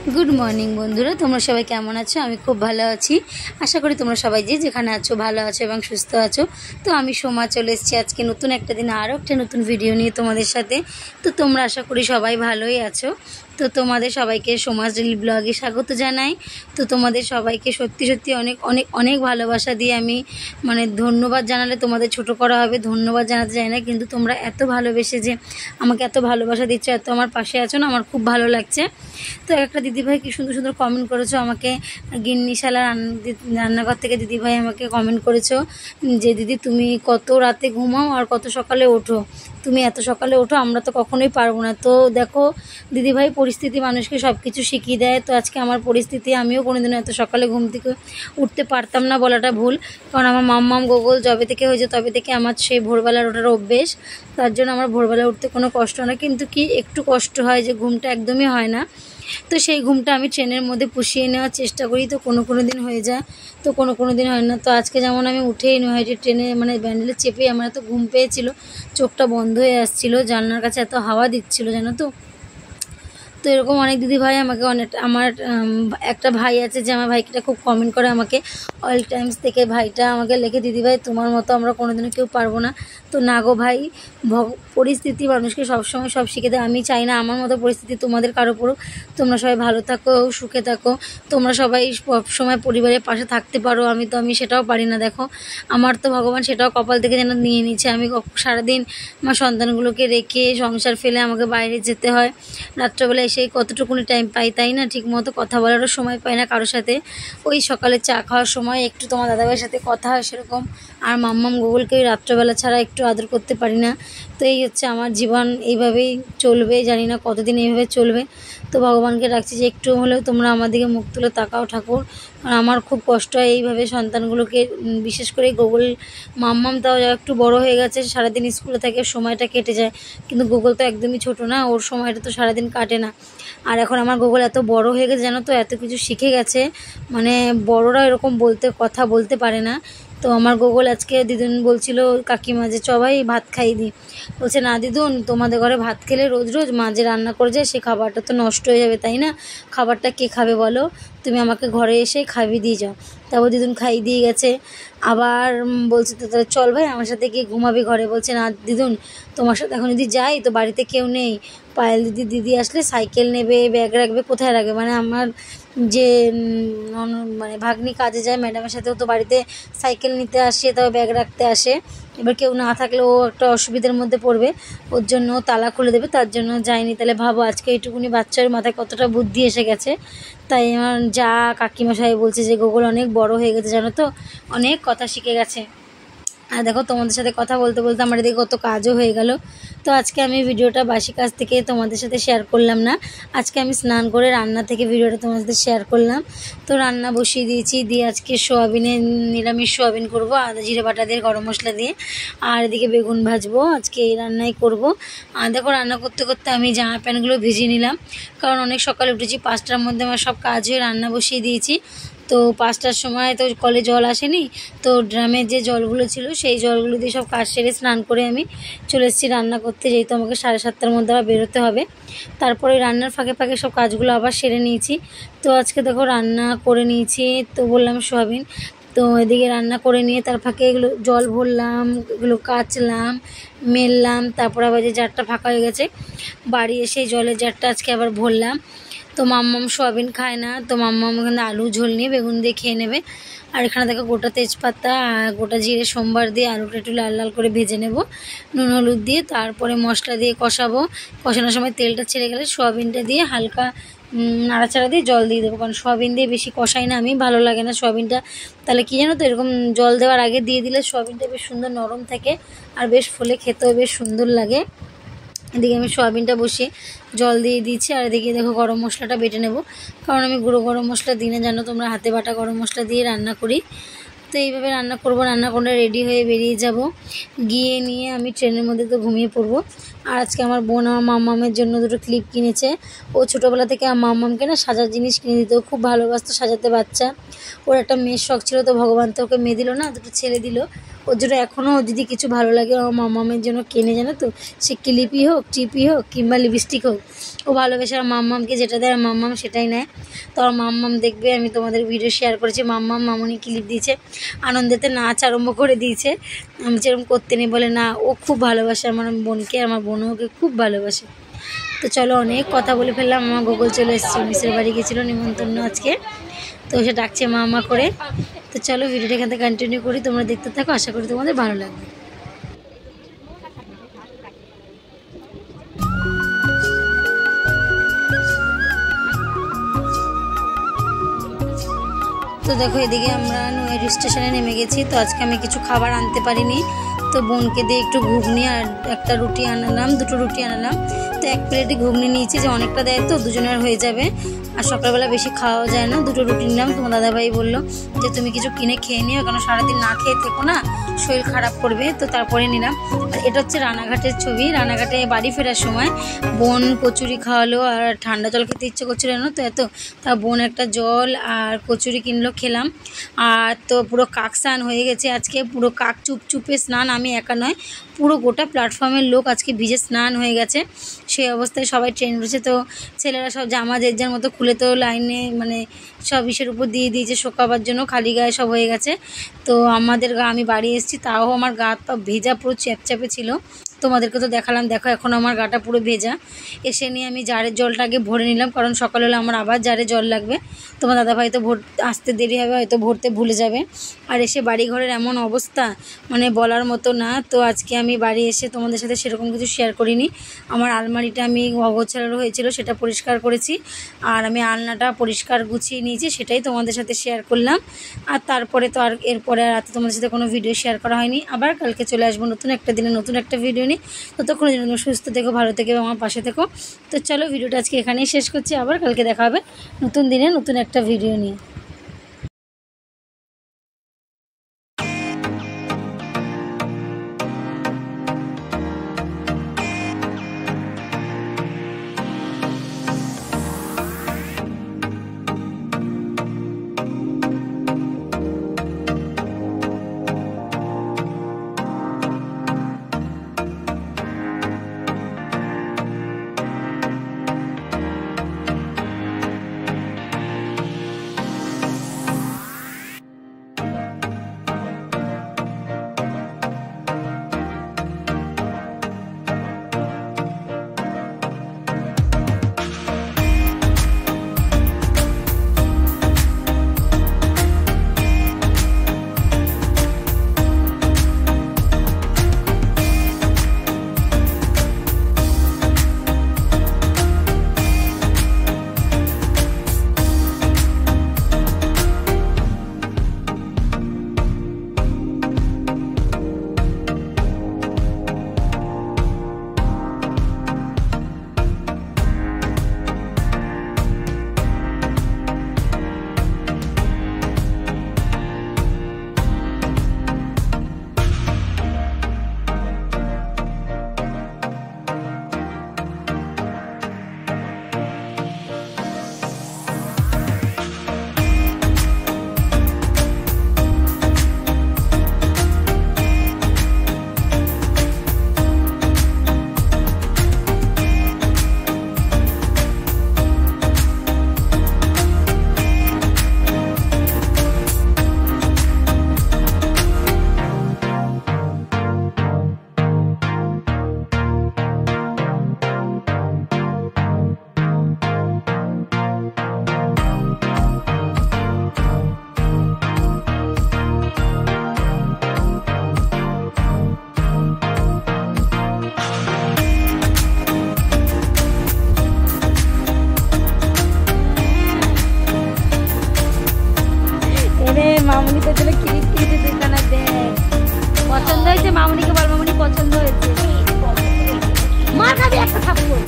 Good morning बंधुरा तुम्हारा सबाई केमन आछो। आमी खूब भालो आछि। आशा करी तोमरा सबाई जे जेखाने आछो भालो आछो एबं सुस्थ आछो। तो आमी सोमा चले एसेछि आजके नतुन एकटा दिन आरो एकटा नतुन भिडियो निये तोमादेर साथे। तो तोमरा आशा करी सबाई भालोई आछो। तो तुम्हारे सबाइके सोमाज डेली ब्लगे स्वागत जानाई। तो तुम्हारे सबाइके सत्यि सत्यि अनेक अनेक अनेक भालोबासा दिए आमी माने धन्यवाद जानाले तुम्हारे छोटो करा होबे, धन्यवाद जानाते चाइ ना, किन्तु तोमरा एत भालोबेसे जे आमाके एत भालोबासा दिচ্ছো, एत आमार पाशे आछो ना, आमार खूब भालो लागছে। तो একটা দিদিভাই কি সুন্দর সুন্দর কমেন্ট করেছো আমাকে, গিন্নিশালা রান্নাঘর থেকে দিদিভাই আমাকে কমেন্ট করেছো যে দিদি তুমি কত রাতে ঘুমাও আর কত সকালে ওঠো, তুমি এত সকালে ওঠো, আমরা তো কখনোই পারবো না। তো দেখো দিদিভাই পরিস্থিতি মানুষকে সব কিছু শিখিয়ে দেয়। তো আজকে আমার পরিস্থিতি, আমিও কোনোদিনও এত সকালে ঘুম থেকে উঠতে পারতাম না বলাটা ভুল, কারণ আমার মাম্মাম গোগল যবে থেকে হয়েছে তবে থেকে আমার সেই ভোরবেলার ওঠার অভ্যেস। তার জন্য আমার ভোরবেলা উঠতে কোনো কষ্ট না, কিন্তু কি একটু কষ্ট হয় যে ঘুমটা একদমই হয় না। তো সেই ঘুমটা আমি ট্রেনের মধ্যে পুষিয়ে নেওয়ার চেষ্টা করি। তো কোনো দিন হয়ে যায়, তো কোনো দিন হয় না। তো আজকে যেমন আমি উঠেই নয়টি ট্রেনে মানে ব্যান্ডেলে চেপেই আমার এত ঘুম পেয়েছিল, চোখটা বন্ধ হয়ে আসছিল, জানলার কাছে এত হাওয়া দিচ্ছিল জানো তো। তো এরকম অনেক দিদি ভাই আমাকে অনেক, আমার একটা ভাই আছে যে আমার ভাইটা খুব কমেন্ট করে আমাকে অল টাইমস থেকে, ভাইটা আমাকে লেখে দিদি ভাই তোমার মতো আমরা কোনোদিনও কেউ পারবো না। তো না গো ভাই, পরিস্থিতি মানুষকে সবসময় সব শিখে দেয়। আমি চাই না আমার মতো পরিস্থিতি তোমাদের কারো পড়ুক। তোমরা সবাই ভালো থাকো, সুখে থাকো, তোমরা সবাই সবসময় পরিবারের পাশে থাকতে পারো। আমি সেটাও পারি না। দেখো আমার তো ভগবান সেটাও কপাল থেকে যেন নিয়ে নিচ্ছে। আমি সারাদিন আমার সন্তানগুলোকে রেখে সংসার ফেলে আমাকে বাইরে যেতে হয়। রাত্রেবেলা সেই কতটুকুনি টাইম পাই তাই না, ঠিক মতো কথা বলারও সময় পাই না কারোর সাথে। ওই সকালে চা খাওয়ার সময় একটু তোমার দাদাভাইয়ের সাথে কথা হয় সেরকম, আর মাম্মাম গুগলকে ওই রাত্রেবেলা ছাড়া একটু আদর করতে পারি না। তো এই হচ্ছে আমার জীবন, এইভাবেই চলবে, জানি না কতদিন এইভাবে চলবে। তো ভগবানকে রাখছি যে একটু হলেও তোমরা আমার দিকে মুখ তুলে তাকাও ঠাকুর। আর আমার খুব কষ্ট হয় এইভাবে সন্তানগুলোকে, বিশেষ করে গুগল মাম্মাম তাও একটু বড় হয়ে গেছে, সারাদিন স্কুলে থাকে, সময়টা কেটে যায়, কিন্তু গুগল তো একদমই ছোট না, ওর সময়টা তো সারাদিন কাটে না। আর এখন আমার গুগল এত বড় হয়ে গেছে জানো তো, এত কিছু শিখে গেছে, মানে বড়রা এরকম কথা বলতে পারে না। তো আমার গুগল আজকে দিদুন বলছিল কাকিমা যে সবাই ভাত খাই দিই, বলছে না দিদুন তোমাদের ঘরে ভাত খেলে রোজ রোজ মা যে রান্না করে যায় সে খাবারটা তো নষ্ট হয়ে যাবে, তাই না, খাবারটা কে খাবে বলো, তুমি আমাকে ঘরে এসে খাইয়ে দিয়ে যাও। তারপর দিদুন খাইয়ে দিয়ে গেছে। আবার বলছে তো তাহলে চল ভাই আমার সাথে গিয়ে ঘুমাবি ঘরে, বলছে না দিদুন তোমার সাথে এখন যদি যাই তো বাড়িতে কেউ নেই, পায়েল দিদি আসলে সাইকেল নেবে, ব্যাগ রাখবে, কোথায় রাখবে, মানে আমার যে মানে ভাগ্নি কাজে যায় ম্যাডামের সাথেও তো বাড়িতে সাইকেল নিতে আসে, তবে ব্যাগ রাখতে আসে। এবার কেউ না থাকলে ও একটা অসুবিধার মধ্যে পড়বে, ওর জন্য তালা খুলে দেবে, তার জন্য যায়নি। তাহলে ভাবো আজকে এইটুকুনি বাচ্চার মাথায় কতটা বুদ্ধি এসে গেছে। তাই আমার যা কাকিমা সাহেব বলছে যে গুগল অনেক বড় হয়ে গেছে জানো তো, অনেক কথা শিখে গেছে। আর দেখো তোমাদের সাথে কথা বলতে বলতে আমার এদিকে কত কাজও হয়ে গেল। তো আজকে আমি ভিডিওটা বাসি কাজ থেকে তোমাদের সাথে শেয়ার করলাম না, আজকে আমি স্নান করে রান্না থেকে ভিডিওটা তোমাদের সাথে শেয়ার করলাম। তো রান্না বসিয়ে দিয়েছি, দিয়ে আজকে সোয়াবিনের নিরামিষ সোয়াবিন করবো আদা জিরে বাটা দিয়ে গরম মশলা দিয়ে, আর এদিকে বেগুন ভাজবো, আজকে এই রান্নাই করব। আর দেখো রান্না করতে করতে আমি জামা প্যান্টগুলো ভিজিয়ে নিলাম, কারণ অনেক সকালে উঠেছি, 5টার মধ্যে আমার সব কাজ হয়ে রান্না বসিয়ে দিয়েছি। তো 5টার সময় তো কলে জল আসেনি, তো ড্রামের যে জলগুলো ছিল সেই জলগুলো দিয়ে সব কাজ সেরে স্নান করে আমি চলে এসেছি রান্না করতে, যেহেতু আমাকে 7:30টার মধ্যে আবার বেরোতে হবে। তারপরে রান্নার ফাঁকে ফাঁকে সব কাজগুলো আবার সেরে নিয়েছি। তো আজকে দেখো রান্না করে নিয়েছি, তো বললাম সোয়াবিন, তো এদিকে রান্না করে নিয়ে তার ফাঁকে এগুলো জল ভরলাম, এগুলো কাচলাম, মেললাম, তারপর আবার যে জারটা ফাঁকা হয়ে গেছে বাড়ি এসে জলের জারটা আজকে আবার ভরলাম। তো মাম্মাম সোয়াবিন খায় না, তো মাম্মাম ওখানে আলু ঝোল নিয়ে বেগুন দিয়ে খেয়ে নেবে। আর এখানে দেখো গোটা তেজপাতা গোটা জিরে সোমবার দিয়ে আলুটা একটু লাল লাল করে ভেজে নেব নুন হলুদ দিয়ে, তারপরে মশলা দিয়ে কষাবো। কষানোর সময় তেলটা ছেড়ে গেলে সোয়াবিনটা দিয়ে হালকা নাড়াচাড়া দিয়ে জল দিয়ে দেবো, কারণ সোয়াবিন দিয়ে বেশি কষাই না আমি, ভালো লাগে না সোয়াবিনটা। তাহলে কী জানো তো, এরকম জল দেওয়ার আগে দিয়ে দিলে সোয়াবিনটা বেশ সুন্দর নরম থাকে আর বেশ ফুলে খেতেও বেশ সুন্দর লাগে। এদিকে আমি সোয়াবিনটা বসিয়ে জল দিয়ে দিয়েছি, আর এদিকে দেখো গরম মশলাটা বেটে নেব, কারণ আমি গুঁড়ো গরম মশলা দিই না জানো তোমরা, হাতে বাটা গরম মশলা দিয়ে রান্না করি। তো এইভাবে রান্না করবো, রান্না করে রেডি হয়ে বেরিয়ে যাব, গিয়ে নিয়ে আমি ট্রেনের মধ্যে তো ঘুমিয়ে পড়বো। আর আজকে আমার বোন আমার মাম্মামের জন্য দুটো ক্লিপ কিনেছে, ও ছোটোবেলা থেকে আমার মাম্মামকে না সাজার জিনিস কিনে দিত, ও খুব ভালোবাসতো সাজাতে বাচ্চা, ওর একটা মেয়ের শখ ছিল, তো ভগবান তো ওকে মেয়ে দিল না, দুটো ছেলে দিল, ওর জন্য এখনও যদি কিছু ভালো লাগে আমার মাম্মামের জন্য কিনে, জানো তো, সে ক্লিপই হোক, টিপই হোক, কিংবা লিপস্টিক হোক, ও ভালোবেসে আর মাম্মামকে যেটা দেয় মাম্মাম সেটাই নেয়। তো আমার মাম্মাম দেখবে, আমি তোমাদের ভিডিও শেয়ার করেছি, মাম্মাম মামুনি ক্লিপ দিয়েছে, আনন্দেতে নাচ আরম্ভ করে দিয়েছে। আমি যেরকম করতে নেই বলে না, ও খুব ভালোবাসে আমার বোনকে, আমার বোনও ওকে খুব ভালোবাসে। তো চলো, অনেক কথা বলে ফেললাম। আমার গোগল চলে এসেছে, মিসের বাড়ি গেছিলো নিমন্ত্রণ আজকে, তো সে ডাকছে মা করে। তো চলো ভিডিওটা এখান থেকে কন্টিনিউ করি, তোমরা দেখতে থাকো, আশা করি তোমাদের ভালো লাগবে। তো দেখো এদিকে আমরা নৈহাটি স্টেশনে নেমে গেছি। তো আজকে আমি কিছু খাবার আনতে পারিনি, তো বোনকে দিয়ে একটু ঘুগনি আর একটা রুটি আনালাম, দুটো রুটি আনালাম। তো এক প্লেটে ঘুগনি নিয়েছি, যে অনেকটা দেয় তো দুজনের হয়ে যাবে, আর সকালবেলা বেশি খাওয়া যায় না। দুটো রুটি নিলাম। তোমার দাদাভাই বললো যে তুমি কিছু কিনে খেয়ে নিও, কারণ সারাদিন না খেয়ে থেকো না, শরীর খারাপ করবে। তো তারপরে নিলাম। আর এটা হচ্ছে রানাঘাটের ছবি। রানাঘাটে বাড়ি ফেরার সময় বোন কচুরি খাওয়ালো, আর ঠান্ডা জল খেতে ইচ্ছে করছিল না তো এত, তা বোন একটা জল আর কচুরি কিনলো, খেলাম। আর তো পুরো কাক স্নান হয়ে গেছে আজকে, পুরো কাক চুপচুপে স্নান, আমি একা নয়, পুরো গোটা প্ল্যাটফর্মের লোক আজকে ভিজে স্নান হয়ে গেছে। সেই অবস্থায় সবাই ট্রেন উঠেছে। তো ছেলেরা সব জামা যে যার মতো খুলে তো লাইনে মানে সব ইসের উপর দিয়ে দিয়েছে শোকাবার জন্য, খালি গায়ে সব হয়ে গেছে। তো আমাদের আমি বাড়ি এসেছি, তাও আমার গা হাত পা ভেজা পুরো চ্যাপচ্যাপে ছিল। তোমাদেরকে তো দেখালাম, দেখো এখন আমার গাটা পুরো ভেজা। এসে নিয়ে আমি জারের জলটা আগে ভরে নিলাম, কারণ সকাল হলে আমার আবার জারে জল লাগবে। তোমার দাদাভাই তো আসতে দেরি হবে, হয়তো ভরতে ভুলে যাবে। আর এসে বাড়ি ঘরের এমন অবস্থা মানে বলার মতো না। তো আজকে আমি বাড়ি এসে তোমাদের সাথে সেরকম কিছু শেয়ার করিনি। আমার আলমারিটা আমি অগোছালো হয়েছিল, সেটা পরিষ্কার করেছি, আর আমি আলনাটা পরিষ্কার গুছিয়ে নিয়েছি, সেটাই তোমাদের সাথে শেয়ার করলাম। আর তারপরে তো আর এরপরে আর রাতে তোমাদের সাথে কোনো ভিডিও শেয়ার করা হয়নি। আবার কালকে চলে আসবো নতুন একটা দিনে নতুন একটা ভিডিও নিয়ে। ততক্ষণের জন্য সুস্থ থেকো, ভালো থেকো, আমার পাশে থেকো। তো চলো ভিডিওটা আজকে এখানেই শেষ করছি, আবার কালকে দেখা হবে নতুন দিনে নতুন একটা ভিডিও নিয়ে। মামুনি তো চলে ক্লিপ কিনতে দোকানে দেখ, পছন্দ হয়েছে? মামুনিকে বল, মামুনি পছন্দ হয়েছে। মার খাবি একটা থাপ্পড়।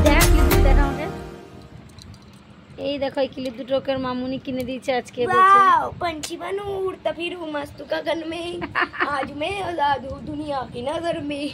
দেখ ক্লিপ দেখ আমাকে, এই দেখো এই ক্লিপ দুটো ওকে মামুনি কিনে দিয়েছে আজকে। वाओ पंछी बनूं उड़ता फिरूं मस्त गगन में आज मैं आजाद हूँ दुनिया की नजर में।